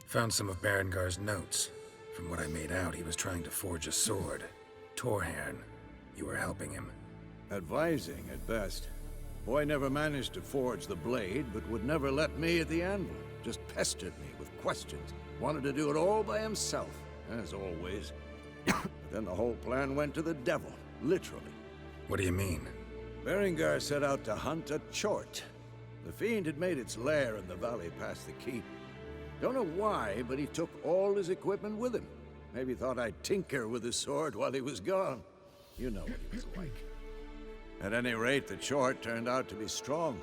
Found some of Berengar's notes. From what I made out, he was trying to forge a sword. Torhairn, you were helping him. Advising, at best. Boy never managed to forge the blade, but would never let me at the anvil. Just pestered me with questions. Wanted to do it all by himself, as always. But then the whole plan went to the devil, literally. What do you mean? Berengar set out to hunt a chort. The fiend had made its lair in the valley past the keep. Don't know why, but he took all his equipment with him. Maybe thought I'd tinker with his sword while he was gone. You know what he was like. At any rate, the chort turned out to be strong.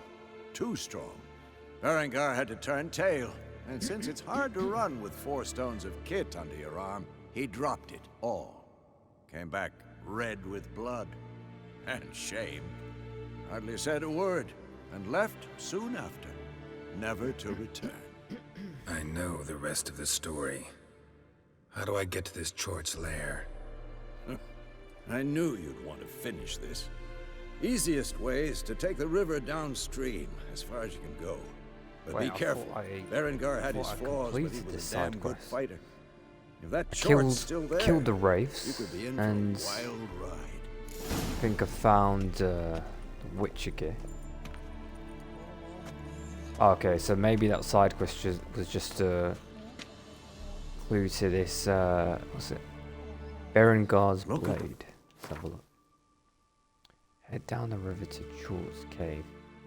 Too strong. Berengar had to turn tail, and since it's hard to run with 4 stones of kit under your arm, he dropped it all. Came back red with blood. And shame. Hardly said a word, and left soon after, never to return. I know the rest of the story. How do I get to this chort's lair? I knew you'd want to finish this. Easiest way is to take the river downstream, as far as you can go. But be careful. Berengar had his flaws, but he was a damn good fighter. If that chort's still there, killed the you wraiths, could be in and for a wild ride. I think I found the Witcher gear. Okay, so maybe that side quest was just a clue to this, what's it? Berengar's Blade. Let's have a look. Head down the river to Chort's Cave.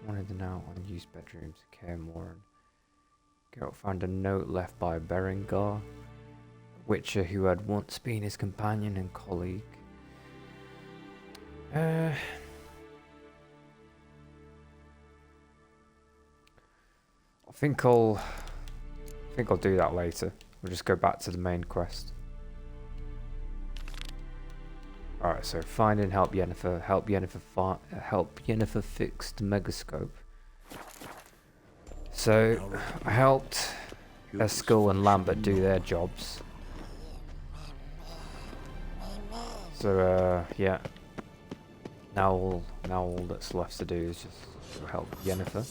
Wanted to know unused bedrooms at Kaer Morhen. Geralt found a note left by Berengar, a Witcher who had once been his companion and colleague. I think I'll do that later. We'll just go back to the main quest. Alright, so find and help Yennefer. Help Yennefer fix the megascope. So I helped Eskel and Lambert do their jobs. So yeah. Now all that's left to do is just help Yennefer.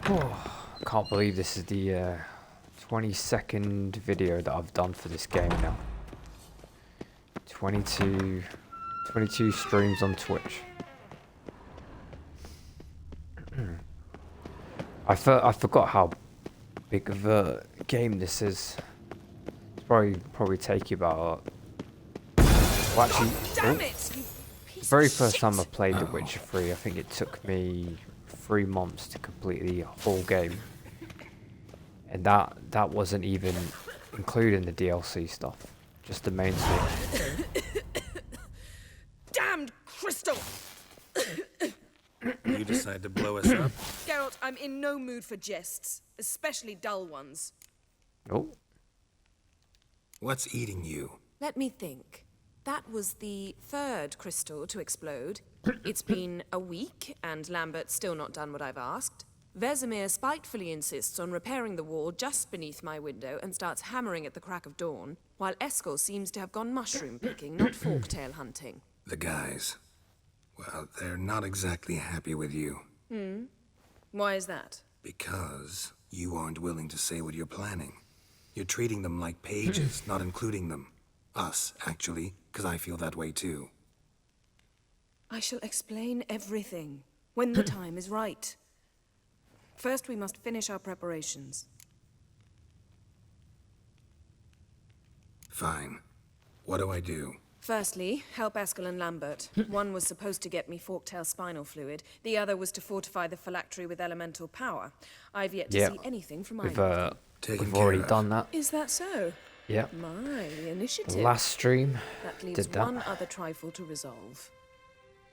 I can't believe this is the 22nd video that I've done for this game now. 22 streams on Twitch. I forgot how big of a game this is. It's probably take you about. Well, actually, the very first time I played The Witcher 3, I think it took me 3 months to complete the whole game, and that wasn't even including the DLC stuff, just the main story. Damned crystal! You decide to blow us up? Geralt, I'm in no mood for jests, especially dull ones. Oh. What's eating you? Let me think. That was the 3rd crystal to explode. It's been a week, and Lambert's still not done what I've asked. Vesemir spitefully insists on repairing the wall just beneath my window and starts hammering at the crack of dawn, while Eskel seems to have gone mushroom picking, not forktail hunting. The guys. Well, they're not exactly happy with you. Why is that? Because you aren't willing to say what you're planning. You're treating them like pages, not including them. Us, actually, because I feel that way too. I shall explain everything when the time is right. First, we must finish our preparations. Fine. What do I do? Firstly, help Eskel and Lambert. One was supposed to get me forktail spinal fluid. The other was to fortify the phylactery with elemental power. I've yet to see anything from either. We've already done that. Is that so? Yeah. My, the initiative. Last stream That leaves did that. one other trifle to resolve.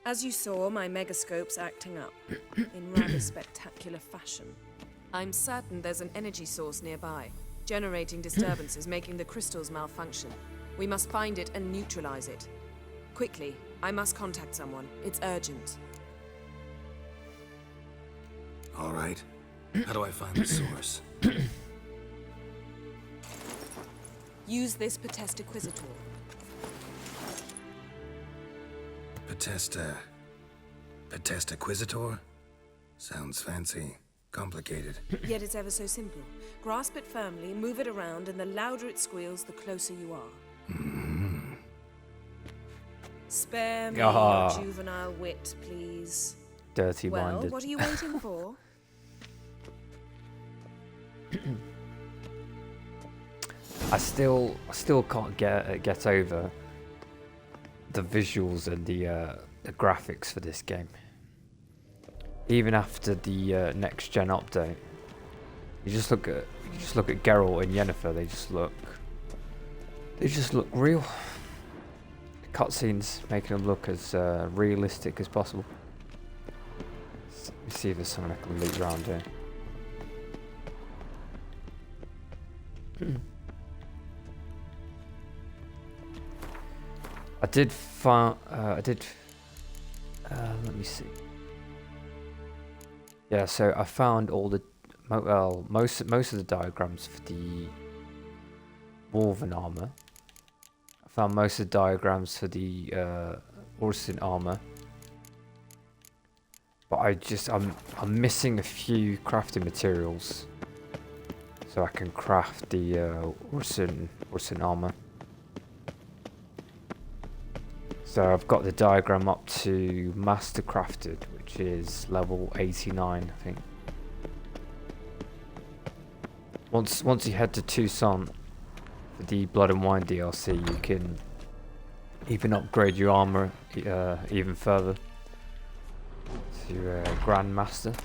As you saw, my megascope's acting up in rather spectacular fashion. I'm certain there's an energy source nearby, generating disturbances, making the crystals malfunction. We must find it and neutralize it. Quickly, I must contact someone. It's urgent. All right. How do I find the source? Use this Potestaquizator. Potesta... Potestaquizator? Sounds fancy. Complicated. Yet it's ever so simple. Grasp it firmly, move it around, and the louder it squeals, the closer you are. Spare me your juvenile wit, please. Dirty-minded. Well, what are you waiting for? I still can't get over the visuals and the graphics for this game. Even after the next gen update, you just look at Geralt and Yennefer. They just look real. The cutscenes making them look as realistic as possible. Let me see if there's something I can loot around here. I did find. Let me see. Yeah, so I found all the most of the diagrams for the Dwarven armor. I found most of the diagrams for the Orson armor, but I'm missing a few crafting materials, so I can craft the Orson armor. So I've got the diagram up to Master Crafted, which is level 89, I think. Once you head to Toussaint for the Blood and Wine DLC, you can even upgrade your armor even further to Grandmaster, I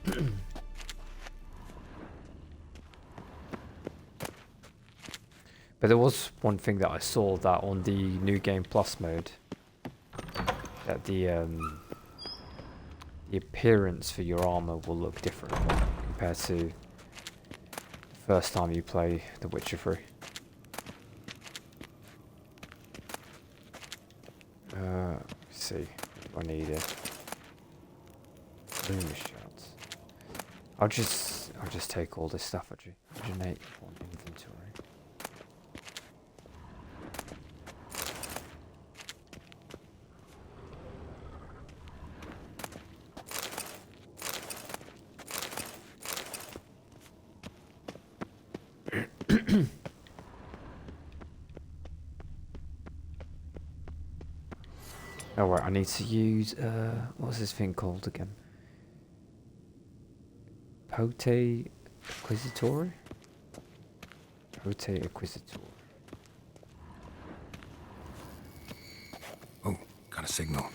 think. But there was one thing that I saw, that on the New Game Plus mode, that the appearance for your armor will look different compared to the first time you play The Witcher 3. Let's see, I need it. Luminous shards. I'll just take all this stuff actually. 108 on inventory. Oh right, I need to use what's this thing called again? Pote Acquisitor? Pote Acquisitor. Oh, got a signal.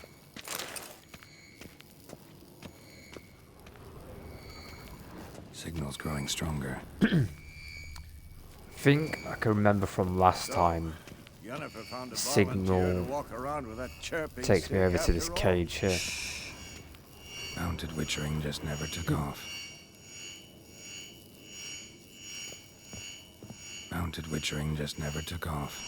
Signal's growing stronger. I think I can remember from last time. Yennefer found a Signal volunteer to walk around with that chirping takes me over stick to this after all. cage here. Mounted witchering just never took off. Mounted witchering just never took off.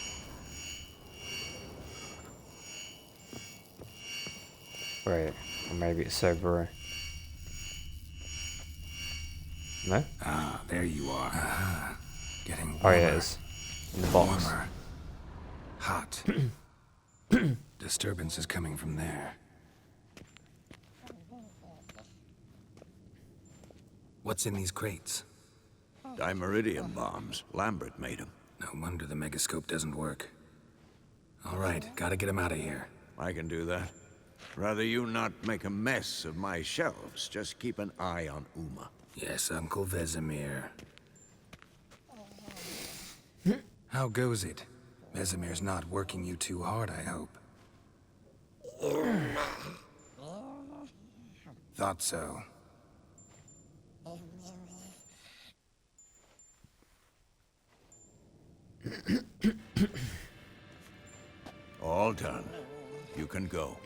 Wait, or maybe it's over. No? Ah, there you are. Ah, getting warmer. Oh yeah, it is. In the box. Warmer. Hot. Disturbance is coming from there. What's in these crates? Dimeridium bombs. Lambert made them. No wonder the megascope doesn't work. All right, gotta get him out of here. I can do that. Rather you not make a mess of my shelves. Just keep an eye on Uma. Yes, Uncle Vesemir. How goes it? Vesemir's not working you too hard, I hope. Thought so. All done. You can go.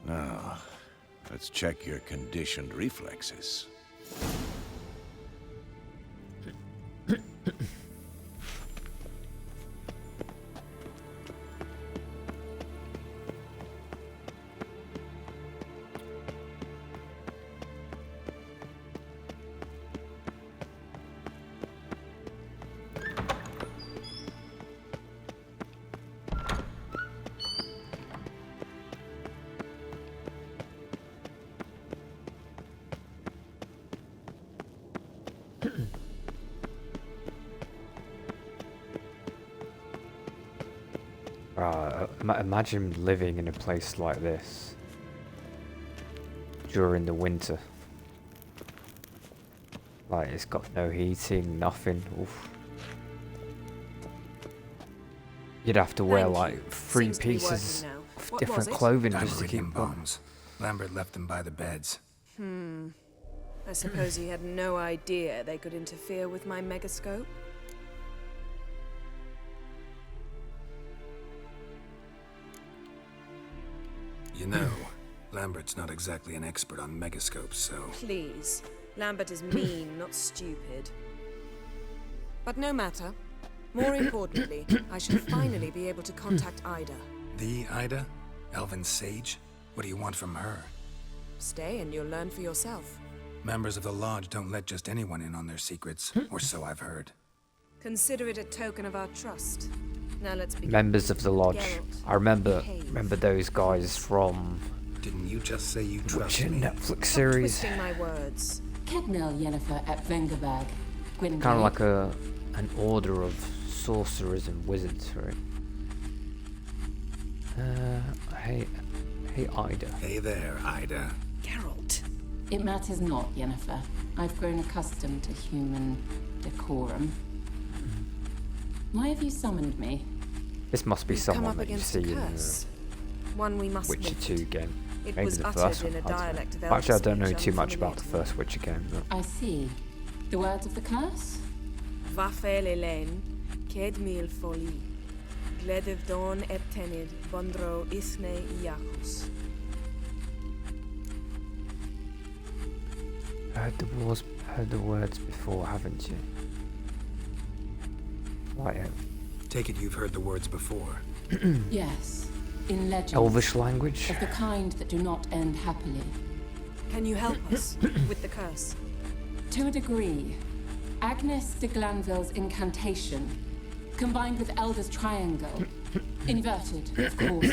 Now, let's check your conditioned reflexes. Imagine living in a place like this during the winter. Like, it's got no heating, nothing. Oof. You'd have to wear Thank like you. 3 Seems to be pieces working now. of What different was it? clothing just to Dimeritium keep warm. bombs. Lambert left them by the beds. I suppose he had no idea they could interfere with my megascope. You know, Lambert's not exactly an expert on megascopes, so... Please. Lambert is mean, not stupid. But no matter. More importantly, I shall finally be able to contact Ida. The Ida? Elven sage? What do you want from her? Stay and you'll learn for yourself. Members of the Lodge don't let just anyone in on their secrets, or so I've heard. Consider it a token of our trust. Now let's begin. Members of the Lodge. Geralt, I remember behave. those guys from Didn't you just say you which trust me? Netflix Stop series. twisting my words. Kegnell Yennefer at Vengerberg. Kind of like an order of sorcerers and wizards, right? Hey Ida. Hey there, Ida. Geralt. It matters not, Yennefer. I've grown accustomed to human decorum. Why have you summoned me? This must be We've come someone up that you against see a in the curse. One we must Witcher lift. 2 game. It Maybe was the uttered first in one. a I don't know. dialect of Actually, I don't know Elf too much speech about the unfamiliar first Witcher game. But I see. The words of the curse? Vafel Elaine, Ked Mil Foli, Gledev Don Eptenid, Bondro Isne Iacus. heard the words before, haven't you? Right. Take it you've heard the words before. Yes. In legend. Elvish language. Of the kind that do not end happily. Can you help us with the curse? To a degree. Agnes de Glanville's incantation, combined with Elder's triangle, inverted, of course.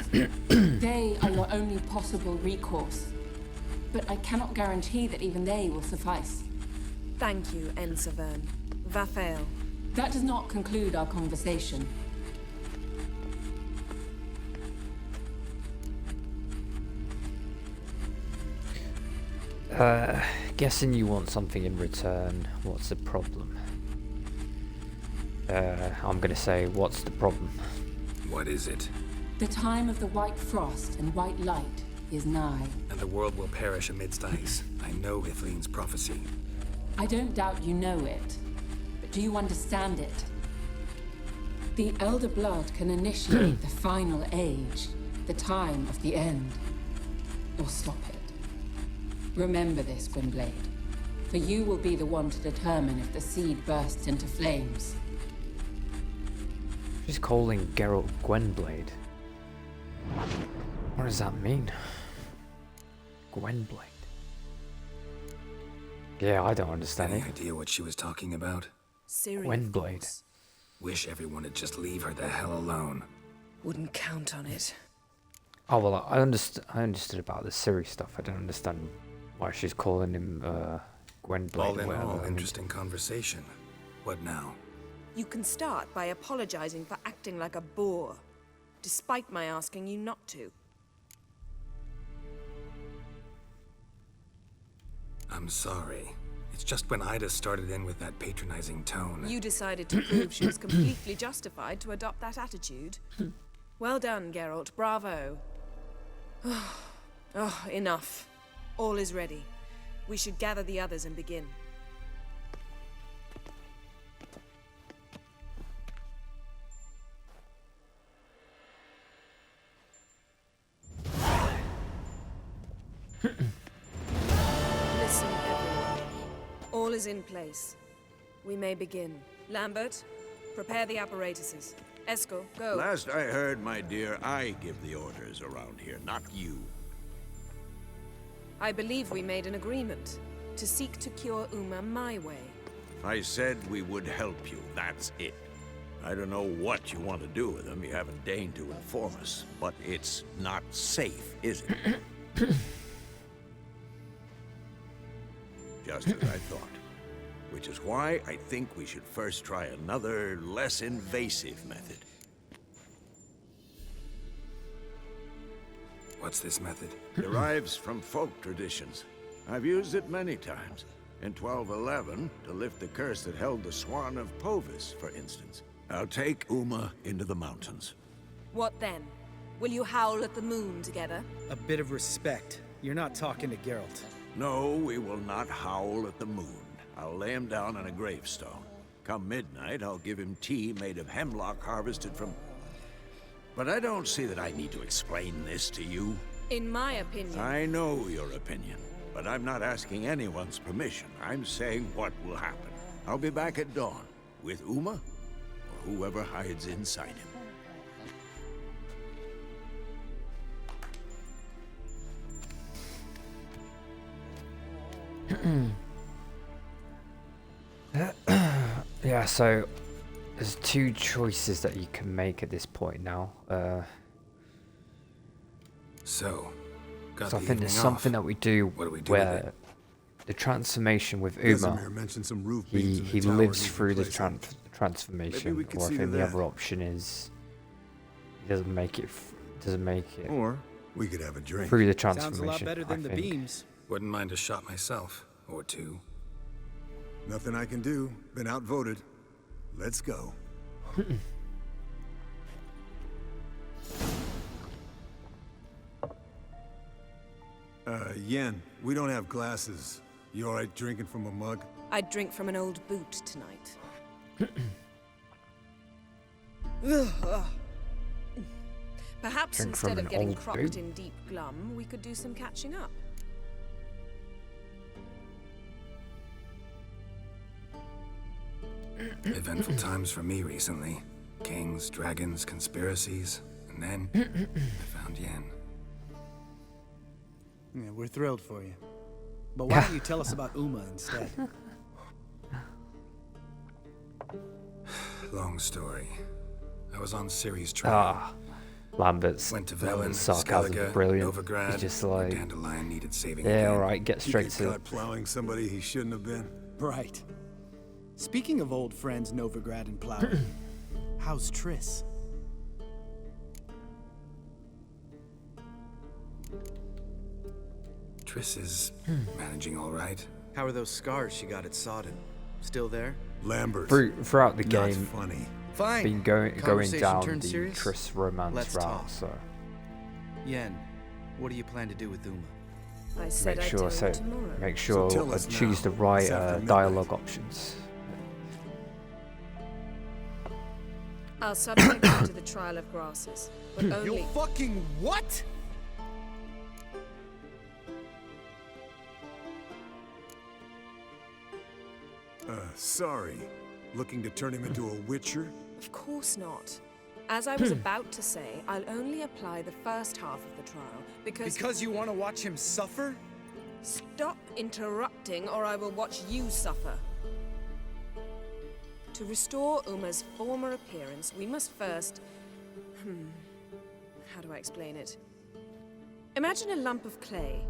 They are your only possible recourse. But I cannot guarantee that even they will suffice. Thank you, Ensavern. Vafel. That does not conclude our conversation. Guessing you want something in return. What's the problem? I'm gonna say, what's the problem? What is it? The time of the white frost and white light is nigh. And the world will perish amidst ice. I know Ithleen's prophecy. I don't doubt you know it, but do you understand it? The Elder Blood can initiate the final age, the time of the end, or stop it. Remember this, Gwynblade, for you will be the one to determine if the seed bursts into flames. She's calling Geralt Gwynblade. What does that mean? Gwynblade. Yeah, I don't understand Any it. idea what she was talking about? Ciri, Windblade. of course. Wish everyone would just leave her the hell alone. Wouldn't count on it. Oh well, I understood about the Ciri stuff. I don't understand why she's calling him Gwynblade. All in whatever. all, I mean, interesting conversation. What now? You can start by apologizing for acting like a boor, despite my asking you not to. I'm sorry. It's just when Ida started in with that patronizing tone. You decided to prove she was completely justified to adopt that attitude. Well done, Geralt. Bravo. Oh, enough. All is ready. We should gather the others and begin. Listen, everyone. All is in place. We may begin. Lambert, prepare the apparatuses. Eskel, go. Last I heard, my dear, I give the orders around here, not you. I believe we made an agreement to seek to cure Uma my way. I said we would help you, that's it. I don't know what you want to do with them, you haven't deigned to inform us, but it's not safe, is it? Just as I thought. Which is why I think we should first try another, less invasive method. What's this method? Derives from folk traditions. I've used it many times. In 1211, to lift the curse that held the Swan of Povis, for instance. I'll take Uma into the mountains. What then? Will you howl at the moon together? A bit of respect. You're not talking to Geralt. No, we will not howl at the moon. I'll lay him down on a gravestone. Come midnight, I'll give him tea made of hemlock harvested from... But I don't see that I need to explain this to you. In my opinion... I know your opinion, but I'm not asking anyone's permission. I'm saying what will happen. I'll be back at dawn, with Uma, or whoever hides inside him. Yeah, so there's two choices that you can make at this point now. So I think there's something that we do, What do we do with where it? the transformation with Uma, Vesemir mentioned some roof beams in the he tower lives needing through the replacing. transformation, Maybe we could or I see think to the that. other option is he doesn't make it Or we could have a drink. through the Sounds transformation. a lot better than I the think. beams. Wouldn't mind a shot myself, or two. Nothing I can do. Been outvoted. Let's go. Yen, we don't have glasses. You alright drinking from a mug? I'd drink from an old boot tonight. Perhaps Drink from instead an of getting old crocked boot? in deep glum, we could do some catching up. Eventful times for me recently. Kings, dragons, conspiracies. And then I found Yen. Yeah, we're thrilled for you. But why don't you tell us about Uma instead? Long story. I was on Ciri's trail. Ah, Lambert's Went to Velen, sarcasm, Skellige, brilliant. Novigrad. He's just The like, Dandelion needed saving yeah, again. all right, get He straight get to. caught plowing somebody he shouldn't have been. Right. Speaking of old friends Novigrad and Plow, how's Triss? Triss is managing all right. How are those scars she got at Sodden? Still there? Lambert. Throughout the Not game, funny. Fine. been going Conversation down turned the serious? Triss romance Let's route, talk. so Yen, what do you plan to do with Uma? I said make I'd sure tell you tomorrow. make sure tell I us choose now. the right It's after midnight. dialogue options. I'll subject you to the trial of grasses, but only... fucking what? Sorry. Looking to turn him into a witcher? Of course not. As I was about to say, I'll only apply the first half of the trial, because... Because you want to watch him suffer? Stop interrupting, or I will watch you suffer. To restore Uma's former appearance, we must first... How do I explain it? Imagine a lump of clay.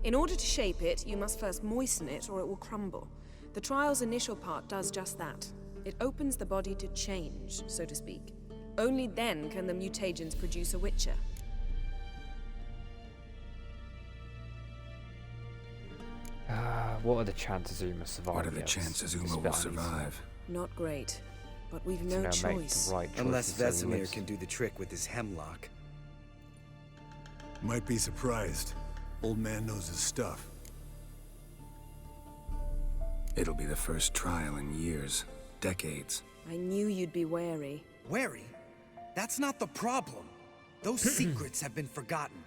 In order to shape it, you must first moisten it, or it will crumble. The trial's initial part does just that. It opens the body to change, so to speak. Only then can the mutagens produce a witcher. What are the chances Uma survives? What are the chances Uma will survive? Not great, but we've To no make choice. the right Unless choices, so he Vesemir lives. can do the trick with his hemlock. Might be surprised. Old man knows his stuff. It'll be the first trial in years, decades. I knew you'd be wary. Wary? That's not the problem. Those secrets have been forgotten,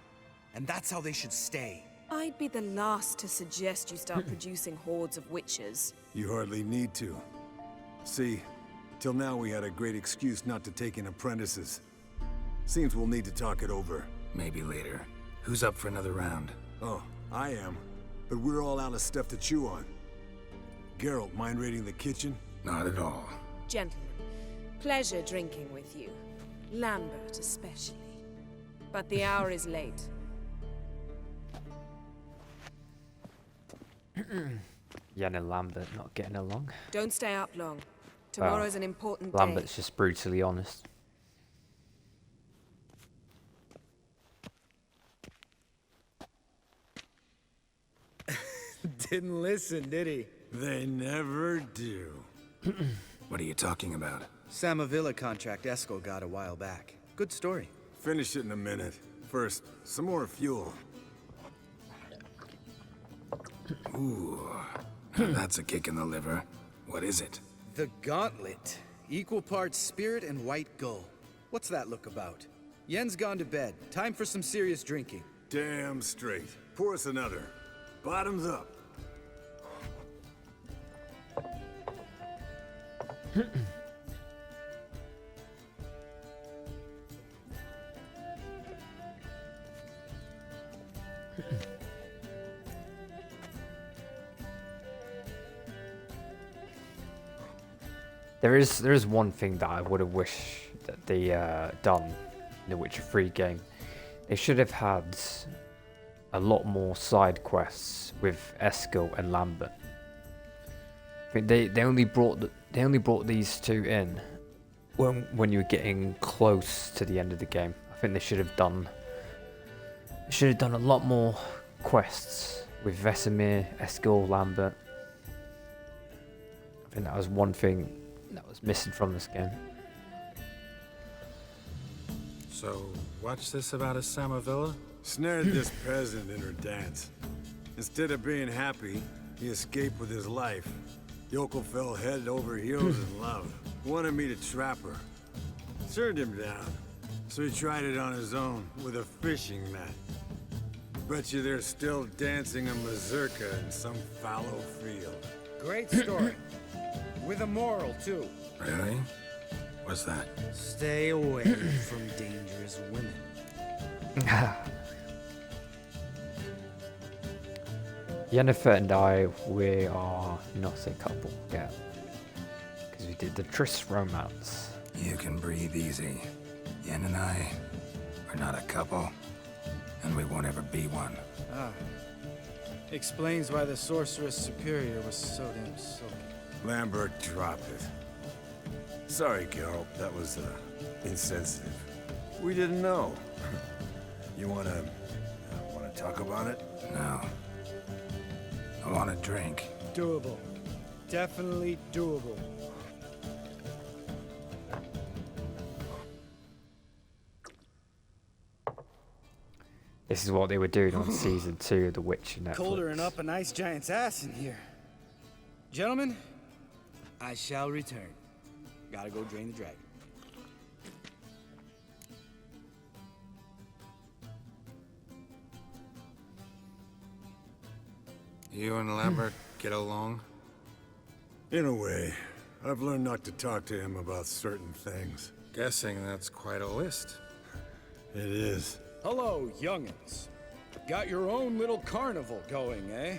and that's how they should stay. I'd be the last to suggest you start producing hordes of witches. You hardly need to. See, till now we had a great excuse not to take in apprentices. Seems we'll need to talk it over. Maybe later. Who's up for another round? Oh, I am. But we're all out of stuff to chew on. Geralt, mind raiding the kitchen? Not at all. Gentlemen, pleasure drinking with you. Lambert especially. But the hour is late. Yen and Lambert not getting along. Don't stay up long. Tomorrow's an important day. Lambert's just brutally honest. Didn't listen, did he? They never do. What are you talking about? Samavilla contract Eskel got a while back. Good story. Finish it in a minute. First, some more fuel. Ooh, that's a kick in the liver. What is it? The Gauntlet. Equal parts spirit and white gull. What's that look about? Yen's gone to bed. Time for some serious drinking. Damn straight. Pour us another. Bottoms up. There is one thing that I would have wished that they done in the Witcher 3 game. They should have had a lot more side quests with Eskel and Lambert. I mean, they only brought these two in when you were getting close to the end of the game. I think they should have done a lot more quests with Vesemir, Eskel, Lambert. I think that was one thing that was missing from this game. So, what's this about a Samavilla? Snared this peasant in her dance. Instead of being happy, he escaped with his life. Yoko fell head over heels in love. Wanted me to trap her. Turned him down. So he tried it on his own with a fishing net. Bet you they're still dancing a mazurka in some fallow field. Great story. With a moral, too. Really? What's that? Stay away from dangerous women. Yennefer and I, we are not a couple yet. Because we did the Tris romance. You can breathe easy. Yen and I are not a couple, and we won't ever be one. Ah. Explains why the Sorceress Superior was so damn silky. Lambert, drop it. Sorry, Carol. That was, insensitive. We didn't know. You wanna talk about it? No. I want a drink. Doable. Definitely doable. This is what they were doing on season 2 of The Witcher Netflix. Colder and up a nice giant's ass in here. Gentlemen, I shall return. Gotta go drain the dragon. You and Lambert get along? In a way. I've learned not to talk to him about certain things. Guessing that's quite a list. It is. Hello, youngins. Got your own little carnival going, eh?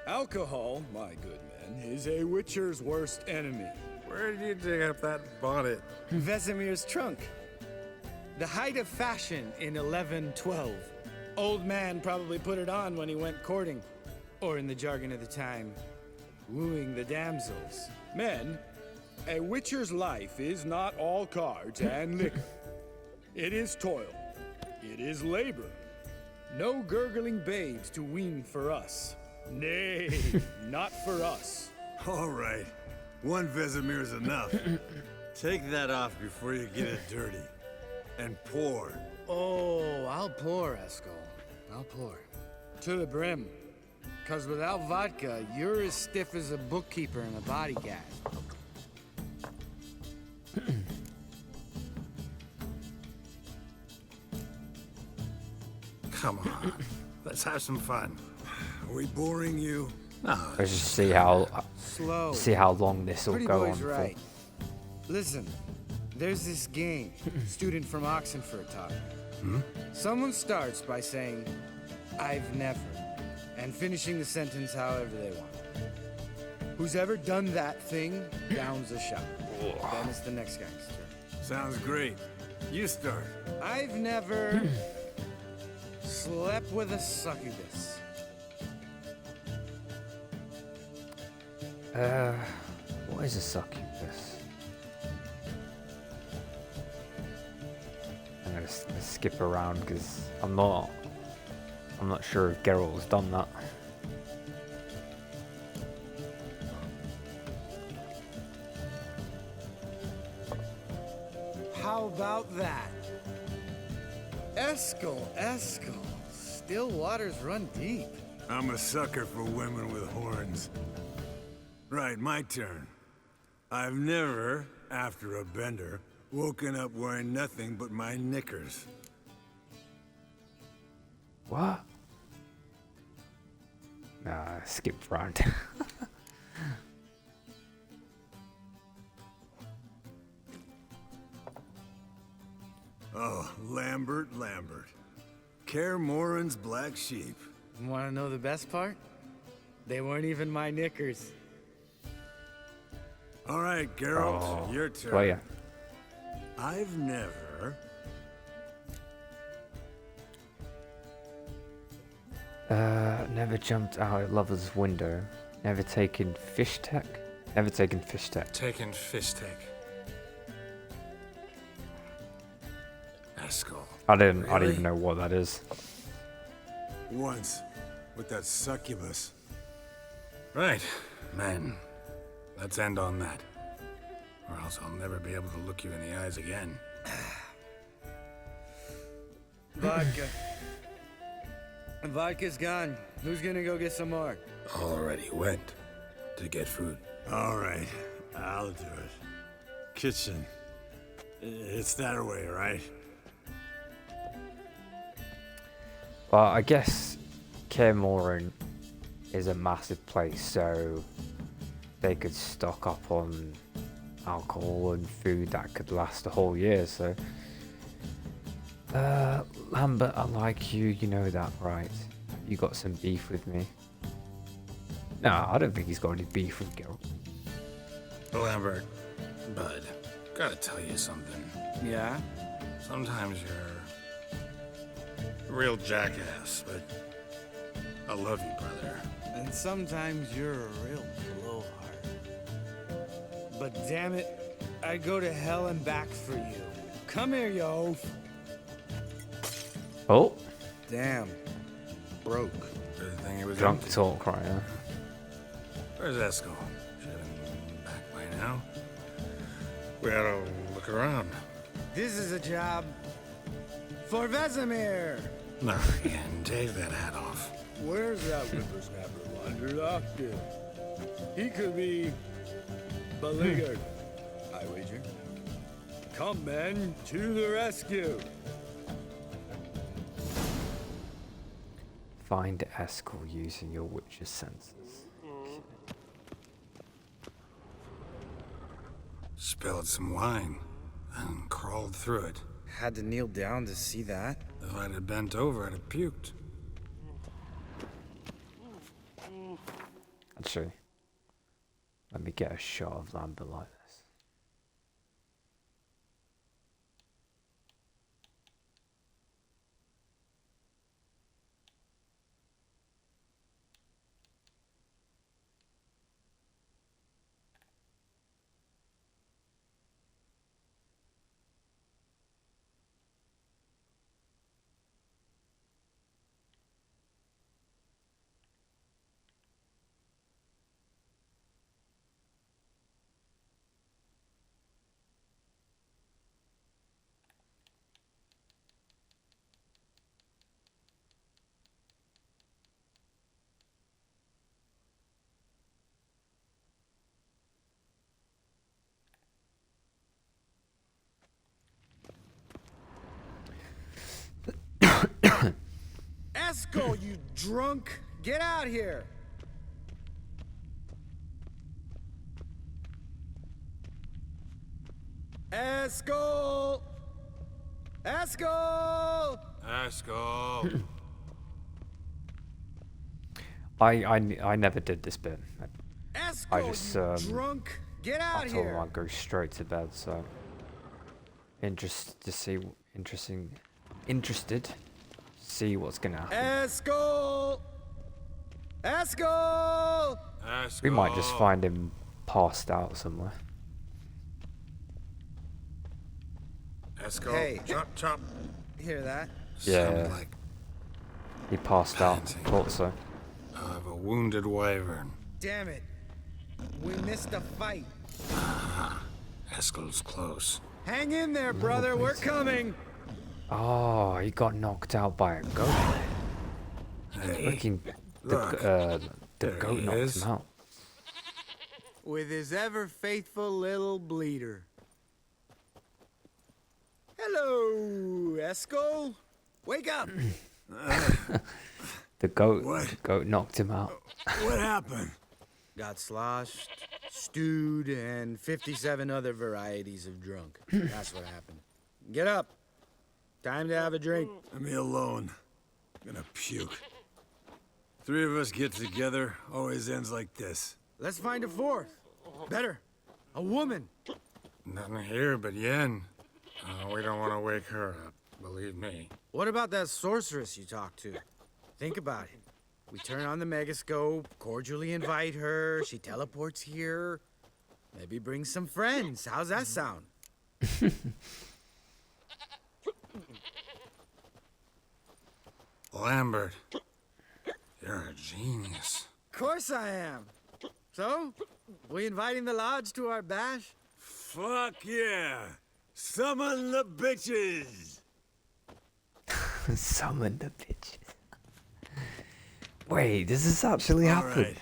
Alcohol, my good men, is a witcher's worst enemy. Where did you dig up that bonnet? Vesemir's trunk. The height of fashion in 1112. Old man probably put it on when he went courting. Or in the jargon of the time, wooing the damsels. Men, a witcher's life is not all cards and liquor. It is toil. It is labor. No gurgling babes to wean for us. Nay, not for us. All right. One Vesemir's enough. Take that off before you get it dirty. And pour. Oh, I'll pour, Eskel. I'll pour. To the brim. 'Cause without vodka, you're as stiff as a bookkeeper in a body gag. Come on. Let's have some fun. Are we boring you? No, Let's just see how Slow. long this will Pretty go boy's on right. Listen, there's this game. Student from Oxenford taught me. Someone starts by saying, "I've never," and finishing the sentence however they want. Who's ever done that thing downs a shot. Then it's the next guy's turn. Sounds great. You start. I've never slept with a succubus. What is a succubus? I'm gonna skip around because I'm not sure if Geralt has done that. How about that? Eskel. Still waters run deep. I'm a sucker for women with horns. Right, my turn. I've never, after a bender, woken up wearing nothing but my knickers. What? Nah, skip round. Oh, Lambert. Kaer Morhen's black sheep. Want to know the best part? They weren't even my knickers. All right, Geralt, your turn. Well, yeah. I've never... Never jumped out a lover's window. Never taken fish tech. Never taken fish tech. Taken fish take. Eskel. I don't Really? even know what that is. Once, with that succubus. Right, men. Let's end on that. Or else I'll never be able to look you in the eyes again. Vodka. Vodka's gone. Who's gonna go get some more? Already went to get food. All right, I'll do it. Kitchen. It's that way, right? Well, I guess Kaer Morhen is a massive place, so they could stock up on alcohol and food that could last a whole year. So, Lambert, I like you. You know that, right? You got some beef with me? No, I don't think he's got any beef with Geralt. Lambert, bud, gotta tell you something. Yeah? Sometimes you're a real jackass, but I love you, brother. And sometimes you're a real blowhard. But damn it, I'd go to hell and back for you. Come here, you oaf. Oh, Damn. Broke. Good thing it was drunk empty. talk right now. Where's Eskel? Should have been back by now. We ought to look around. This is a job for Vesemir. No, again, take that hat off. Where's that whippersnapper wandered to? He could be beleaguered, I wager. Come, men, to the rescue. Find Eskel using your witch's senses. Spilled some wine and crawled through it. Had to kneel down to see that. If I'd have bent over, I'd have puked. Actually, let me get a shot of Lambert like this. Eskel, you drunk! Get out here! Eskel! Eskel! Eskel! I never did this bit. Eskel, I just you drunk! Get I out told him here! I'd go straight to bed. So interested to see interested to see what's gonna happen. Eskel! Eskel! Eskel! We might just find him passed out somewhere. Eskel! Hey. Chop, chop! Hear that? Yeah. Sounded like He passed out. Panting. Thought so. of a wounded wyvern. Damn it! We missed a fight. Eskel's close. Hang in there, brother. We're coming. Oh, he got knocked out by a goat. Freaking the goat knocked him out. With his ever faithful little bleeder. Hello, Eskel. Wake up. The goat knocked him out. What happened? Got sloshed, stewed, and 57 other varieties of drunk. That's what happened. Get up. Time to have a drink. Let me alone. I'm gonna puke. Three of us get together, always ends like this. Let's find a fourth. Better. A woman. Nothing here but Yen. We don't want to wake her up, believe me. What about that sorceress you talked to? Think about it. We turn on the megascope, cordially invite her, she teleports here. Maybe bring some friends. How's that sound? Lambert, you're a genius. Of course I am. So, we inviting the lodge to our bash? Fuck yeah! Summon the bitches! Summon the bitches. Wait, does this actually happen? Right.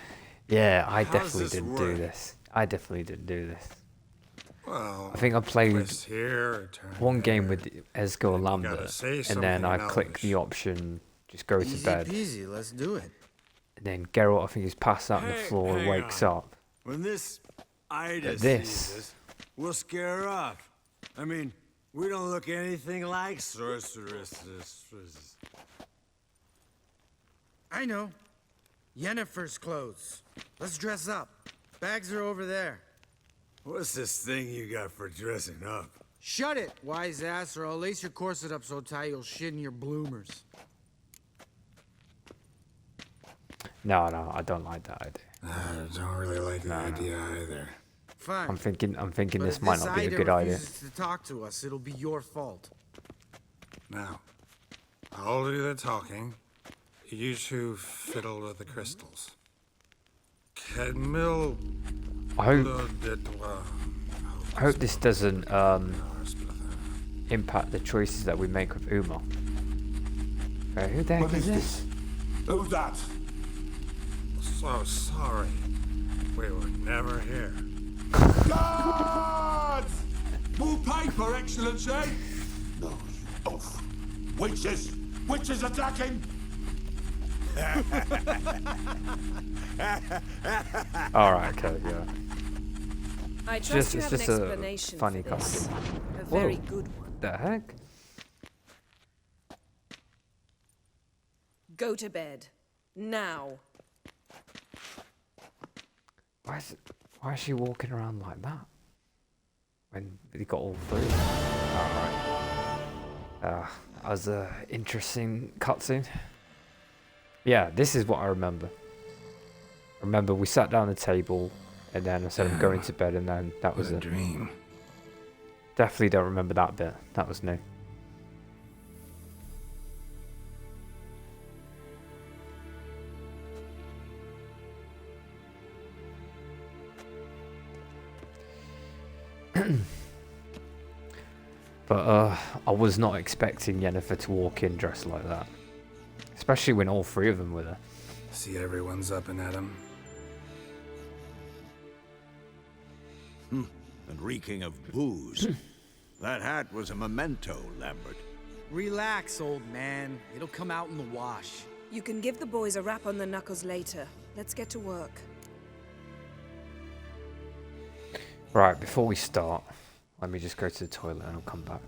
Yeah, I How does definitely this didn't work? do this. I definitely didn't do this. Well, I think I played twist here, turn one game there. with Eskel and gotta Lambert, say and then I something clicked the Elvish. option, just go to Easy bed. peasy, let's do it. And then Geralt, I think, is passed out on the Hey, floor and hang wakes on. up. When this Ida This. sees us, we'll scare her off. I mean, we don't look anything like sorceresses. I know. Yennefer's clothes. Let's dress up. Bags are over there. What's this thing you got for dressing up? Shut it, wise ass, or I'll lace your corset up so tight you'll shit in your bloomers. No, I don't like that idea. I don't really like the idea either. Fine. I'm thinking But this if might not be a Ida good idea. refuses to talk to us, it'll be your fault. Now, I'll do the talking. You two fiddle with the crystals. Kedmil I hope this doesn't impact the choices that we make with Uma. Who the heck is this? Who's that? So sorry. We were never here. Guards! More paper, Excellency! No, you oaf. Witches! Witches attacking! Alright, okay, yeah. I trust you it's have just an a explanation funny for this. costume. A very Whoa. good one. The heck? Go to bed. Now. Why is she walking around like that? When they got all three. Alright. That was a interesting cutscene. Yeah, this is what I remember. Remember, we sat down at the table, and then I said I'm going to bed, and then that was What a it. dream. Definitely don't remember that bit. That was new. But I was not expecting Yennefer to walk in dressed like that. Especially when all three of them were there. See everyone's up and at 'em. And reeking of booze. That hat was a memento, Lambert. Relax, old man. It'll come out in the wash. You can give the boys a rap on the knuckles later. Let's get to work. Right, before we start, let me just go to the toilet and I'll come back.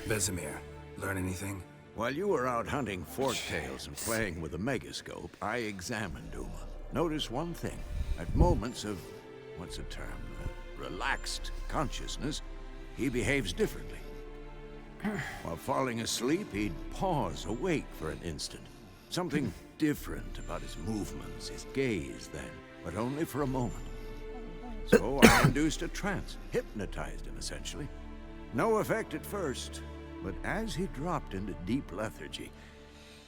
Vesemir, learn anything? While you were out hunting forktails and playing with a megascope, I examined Uma. Notice one thing. At moments of, what's the term, relaxed consciousness, he behaves differently. While falling asleep, he'd pause, awake for an instant. Something different about his movements, his gaze then, but only for a moment. So I induced a trance, hypnotized him essentially. No effect at first, but as he dropped into deep lethargy,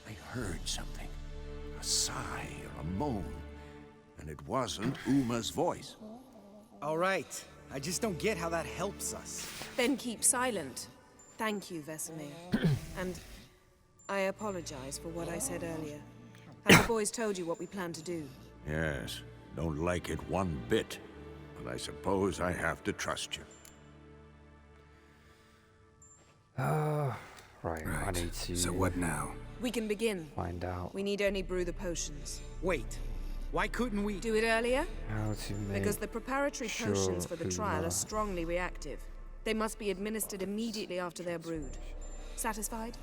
I heard something. A sigh or a moan, and it wasn't Uma's voice. All right. I just don't get how that helps us. Then keep silent. Thank you, Vesemir. And I apologize for what I said earlier. Have the boys told you what we plan to do? Yes, don't like it one bit, but I suppose I have to trust you. Right, I need to So what now? We can begin. find out We need only brew the potions. Wait. Why couldn't we... Do it earlier? how to make Because the preparatory sure potions for the trial Uma- are strongly reactive. They must be administered immediately after they're brewed. Satisfied?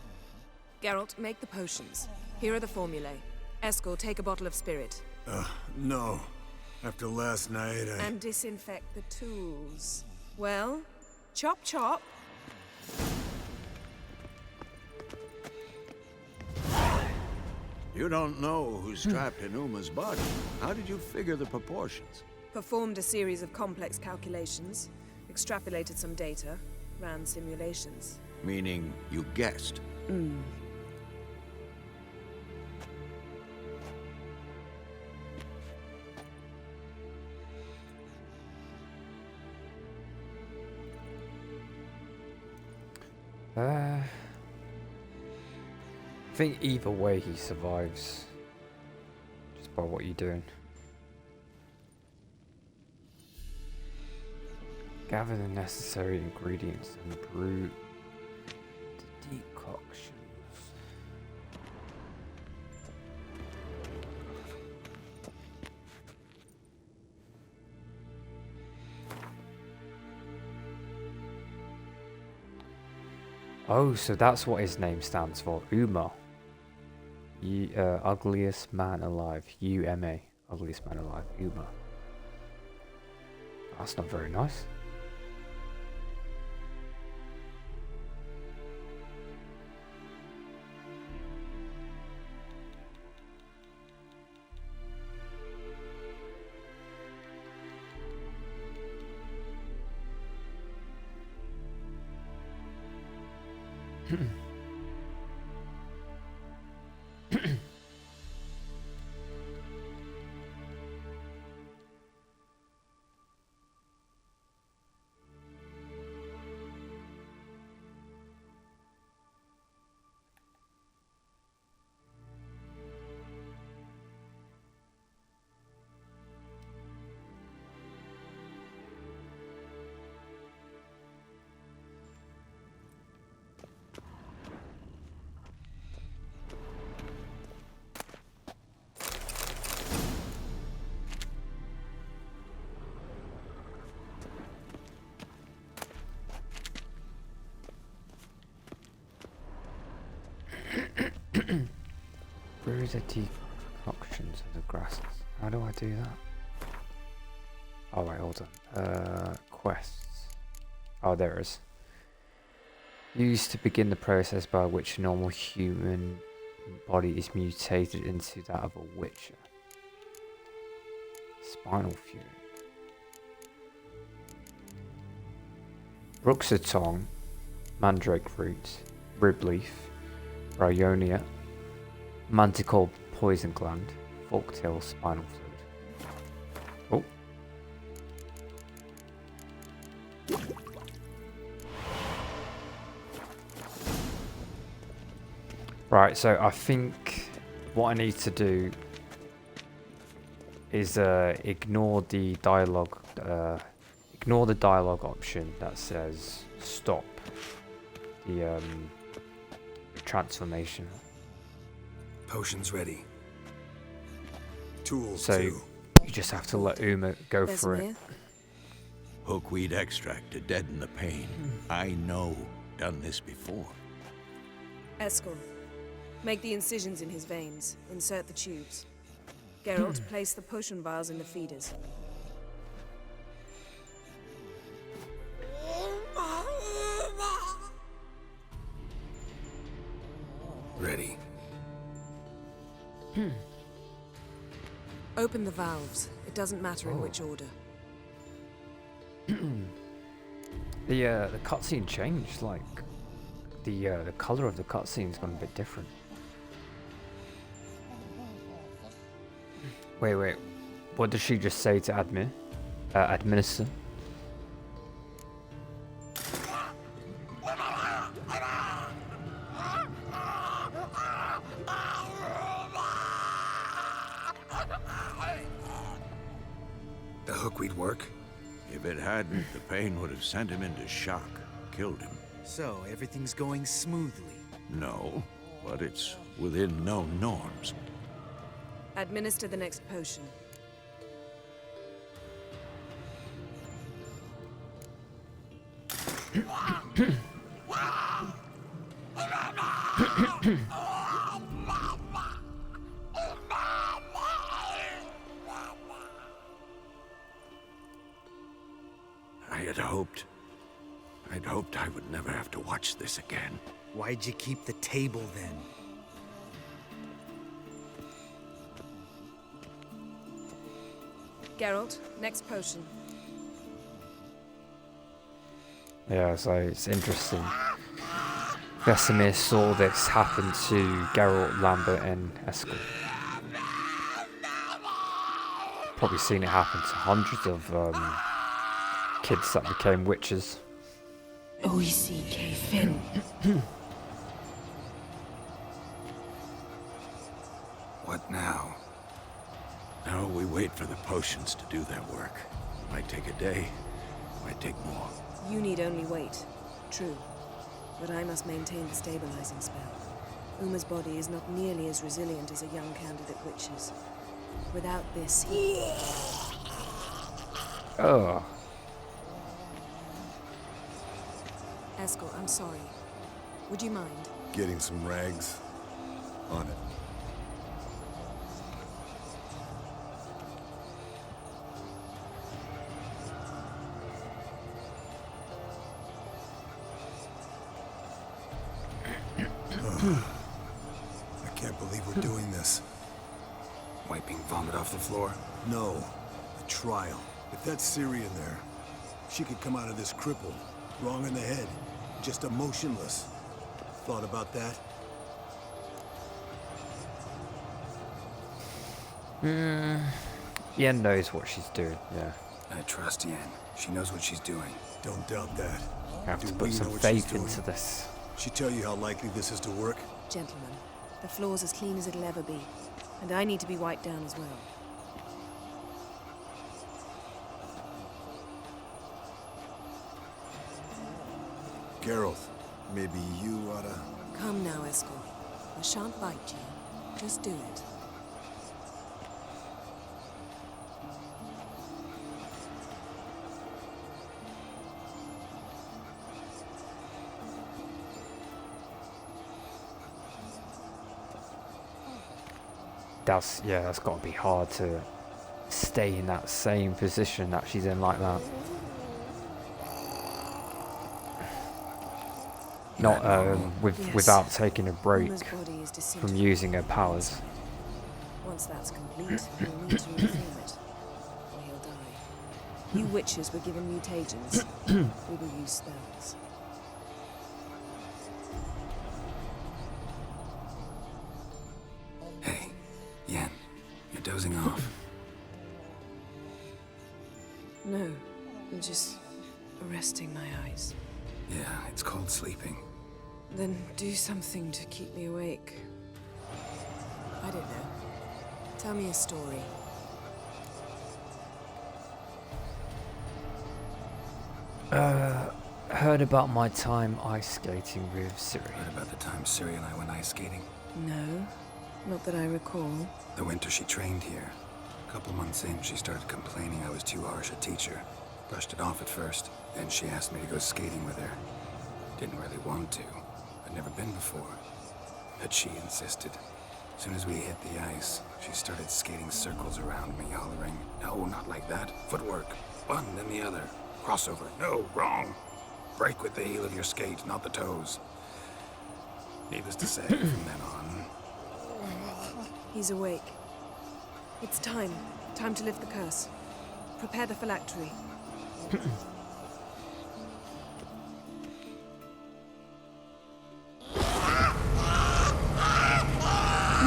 Geralt, make the potions. Here are the formulae. Eskel, take a bottle of spirit. No. After last night, And disinfect the tools. Well, chop chop. You don't know who's trapped in Uma's body. How did you figure the proportions? Performed a series of complex calculations, extrapolated some data, ran simulations. Meaning you guessed. I think either way he survives. Just by what you're doing. Gather the necessary ingredients and brew the decoctions. Oh, so that's what his name stands for. Uma. Ugliest man alive. UMA. Ugliest man alive. Uma. That's not very nice. Brew the decoctions of the grasses. How do I do that? Oh wait, hold on. Quests. Oh, there it is. Used to begin the process by which a normal human body is mutated into that of a witcher. Spinal fury. Ruxatong, mandrake root, rib leaf, bryonia, manticore poison gland, forktail spinal fluid. Oh. Right, so I think what I need to do is ignore the dialogue option that says stop the transformation. Potions ready. Tools So too. you just have to let Uma go for it. Vesemir? Hookweed extract to deaden the pain. I know. done this before. Eskel, make the incisions in his veins. Insert the tubes. Geralt, place the potion vials in the feeders. Ready. Open the valves. It doesn't matter in which order. The cutscene changed, like the color of the cutscene's gone a bit different. Wait, what does she just say to administer? The hookweed work? If it hadn't, the pain would have sent him into shock, killed him. So, everything's going smoothly. No, but it's within known norms. Administer the next potion. I'd hoped I would never have to watch this again. Why'd you keep the table then? Geralt, next potion. Yeah, so it's interesting. Vesemir saw this happen to Geralt, Lambert and Eskel. Probably seen it happen to hundreds of kids that became witches. OECK Finn. What now? Now we wait for the potions to do their work. Might take a day, might take more. You need only wait. True. But I must maintain the stabilizing spell. Uma's body is not nearly as resilient as a young candidate witch's. Without this, he... Oh. Eskel, I'm sorry. Would you mind? Getting some rags on it. I can't believe we're doing this. Wiping vomit off the floor? No, a trial. If that's Ciri in there, she could come out of this crippled, wrong in the head, just emotionless. Thought about that? Yen knows what she's doing, yeah. I trust Yen. She knows what she's doing. Don't doubt that. I have to Do put we some know what she's faith doing? into this. She tell you how likely this is to work? Gentlemen, the floor's as clean as it'll ever be. And I need to be wiped down as well. Geralt, maybe you oughta... Come now, Eskel. I shan't bite you. Just do it. That's got to be hard to stay in that same position that she's in like that. Not Yes. without taking a break Uma's body is from disintegrating. using her powers. Once that's complete, you'll need to reform it, or he'll die. You witches were given mutagens. We will use spells. Hey, Yen, you're dozing off. No, I'm just resting my eyes. Yeah, it's called sleeping. Then do something to keep me awake. I don't know. Tell me a story. Heard about my time ice skating with Ciri. Heard about the time Ciri and I went ice skating? No, not that I recall. The winter she trained here. A couple months in, she started complaining I was too harsh a teacher. Brushed it off at first, then she asked me to go skating with her. Didn't really want to. I'd never been before. But she insisted. As soon as we hit the ice, she started skating circles around me, hollering, "No, not like that. Footwork. One, then the other. Crossover. No, wrong. Break with the heel of your skate, not the toes." Needless to say, from then on... He's awake. It's time. Time to lift the curse. Prepare the phylactery.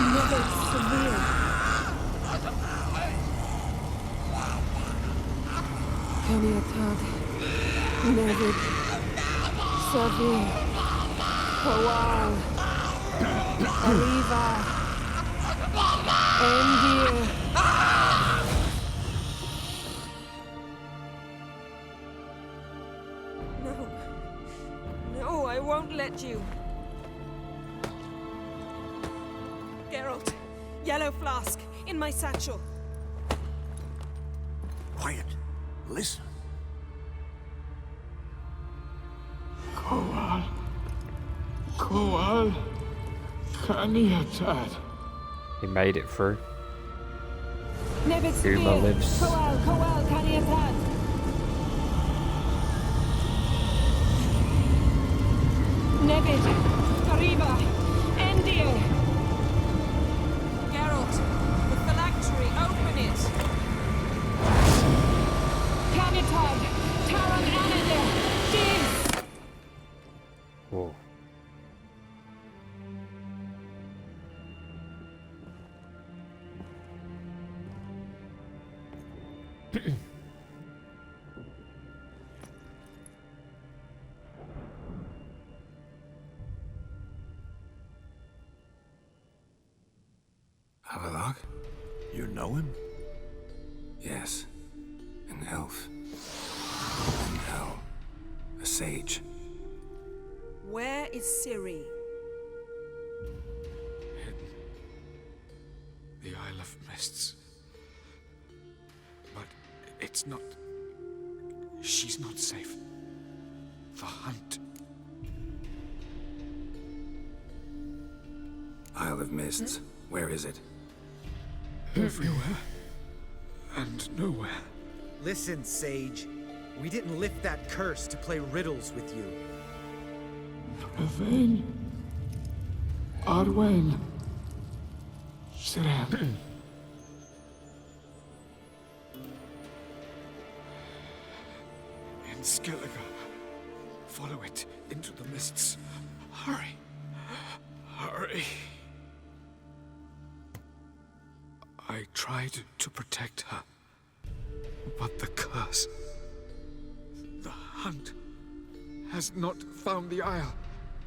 Another severe. Kaniatad. Nevid. Severe. Kowal. Arriva. Endir. No. No, I won't let you. Geralt, yellow flask, in my satchel. Quiet. Listen. Kowal. Kowal. Kaniatad. He made it through. Nevid Uma lives. Kowal, Kaniatad. Nevid, Arriba, Endir. Geralt, the phylactery, open it. Kaniatad, Taran Anadir, Div. Whoa. Havelock? You know him? Yes. An elf. And hell. A sage. Where is Ciri? The Isle of Mists. But it's not... She's not safe. The hunt. Isle of Mists. Where is it? Everywhere. And nowhere. Listen, Sage. We didn't lift that curse to play riddles with you. Yvain. Arwen. Siran. In Skellige. Follow it into the mists. Hurry. Hurry. I tried to protect her. But the curse... The hunt has not found the Isle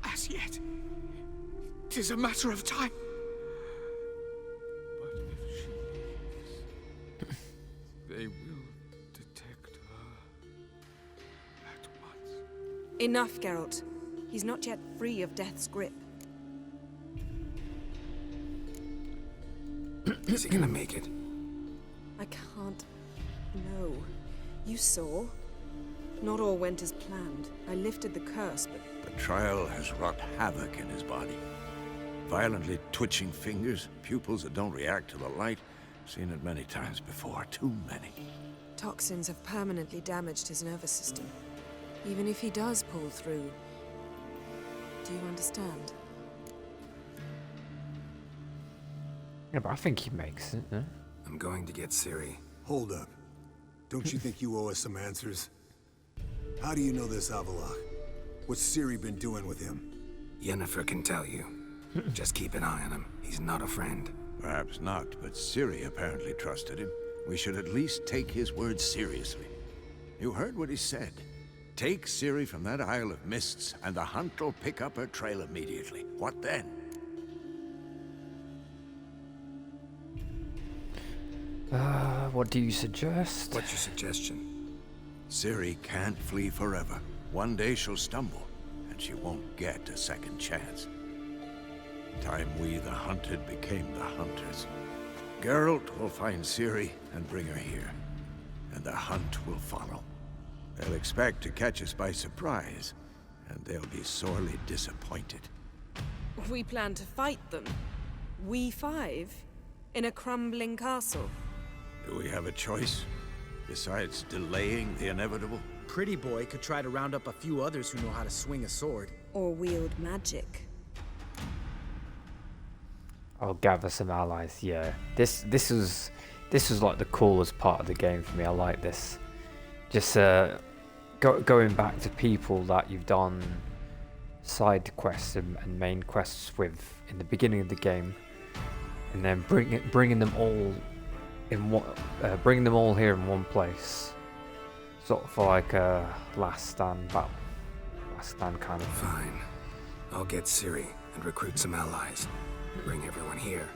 as yet. 'Tis a matter of time. But if she leaves, they will detect her at once. Enough, Geralt. He's not yet free of death's grip. Is he gonna make it? I can't... No. You saw? Not all went as planned. I lifted the curse, but... The trial has wrought havoc in his body. Violently twitching fingers, pupils that don't react to the light. Seen it many times before, too many. Toxins have permanently damaged his nervous system. Even if he does pull through... Do you understand? Yeah, but I think he makes it, no? I'm going to get Ciri. Hold up. Don't you think you owe us some answers? How do you know this Avallac'h? What's Ciri been doing with him? Yennefer can tell you. Just keep an eye on him. He's not a friend. Perhaps not, but Ciri apparently trusted him. We should at least take his words seriously. You heard what he said. Take Ciri from that Isle of Mists, and the hunt will pick up her trail immediately. What then? What do you suggest? What's your suggestion? Ciri can't flee forever. One day she'll stumble, and she won't get a second chance. Time we, the hunted, became the hunters. Geralt will find Ciri and bring her here, and the hunt will follow. They'll expect to catch us by surprise, and they'll be sorely disappointed. We plan to fight them. We five? In a crumbling castle? Do we have a choice? Besides delaying the inevitable? Pretty boy could try to round up a few others who know how to swing a sword. Or wield magic. I'll gather some allies. Yeah, this was like the coolest part of the game for me. I like this. Just going back to people that you've done side quests and main quests with in the beginning of the game, and then bringing them all in bringing them all here in one place, sort of like a last stand battle, last stand kind of. Fine. I'll get Ciri and recruit some allies. Bring everyone here.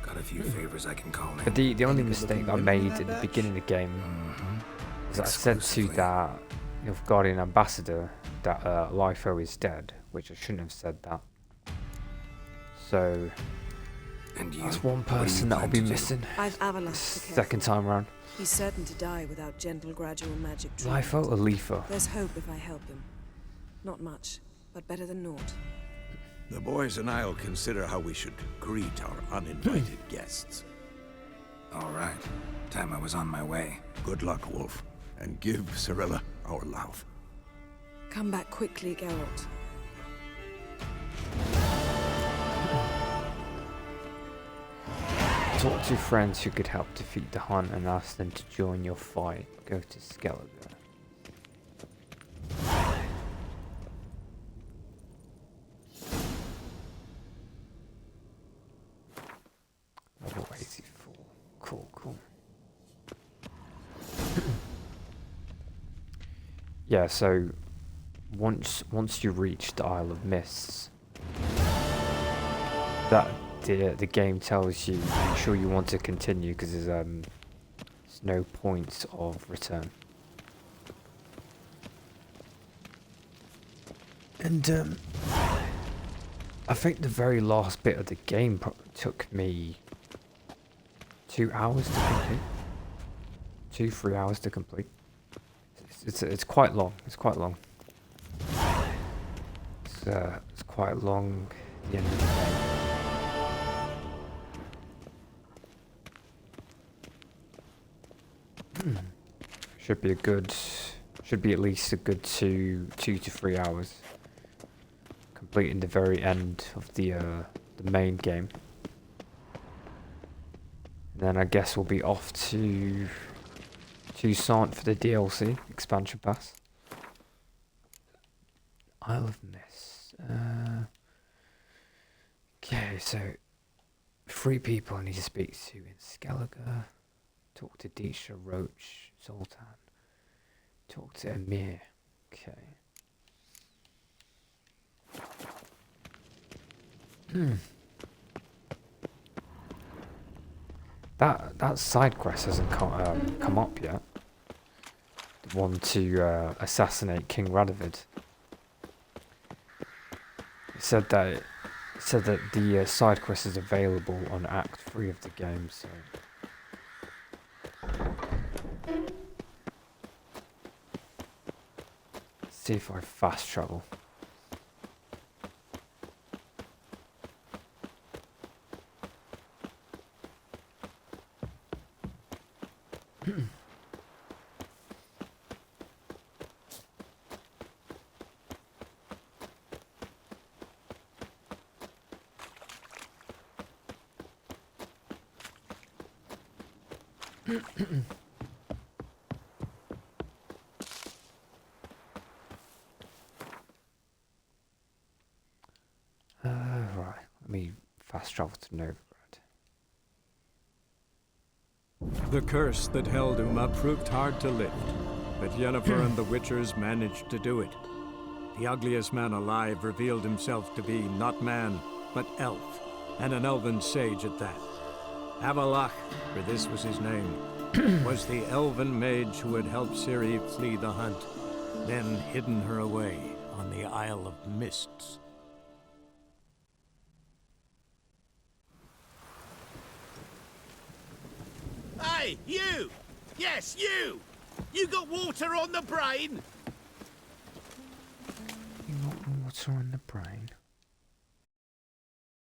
Got a few favors I can call in. But the only mistake I made at the beginning of the game is that I said to that Nilfgaardian ambassador that Lyfo is dead, which I shouldn't have said that. So And you, that's one what do you person that'll plan be to do? missing I've Avalanche to care second time round. He's certain to die without gentle, gradual magic treatment. Lyfo or Lyfo? There's hope if I help him. Not much, but better than naught. The boys and I'll consider how we should greet our uninvited guests. All right. Time I was on my way. Good luck, Wolf, and give Cirilla our love. Come back quickly, Geralt. Talk to friends who could help defeat the hunt and ask them to join your fight. Go to Skellige. Level 84. Cool. Yeah, so once you reach the Isle of Mists, that the game tells you make sure you want to continue because there's no point of return. And I think the very last bit of the game took me 2 hours to complete. 2-3 hours to complete. It's quite long. It's quite long. It's quite long. The end of the game. Should be at least a good 2 to 3 hours. Completing the very end of the main game. And then I guess we'll be off to Toussaint for the DLC expansion pass. Isle of Mists. Okay, so 3 people I need to speak to in Skellige. Talk to Disha, Roach, Zoltan. Talk to Emir. Okay. That side quest hasn't come up yet. The one to assassinate King Radovid. It said that the side quest is available on Act 3 of the game. So let's see if I fast travel. Right, let me fast travel to Novigrad. The curse that held Uma proved hard to lift, but Yennefer and the Witchers managed to do it. The ugliest man alive revealed himself to be not man, but elf, and an elven sage at that. Avalach, for this was his name, was the elven mage who had helped Ciri flee the hunt, then hidden her away on the Isle of Mists. Hey, you! Yes, you! You got water on the brain?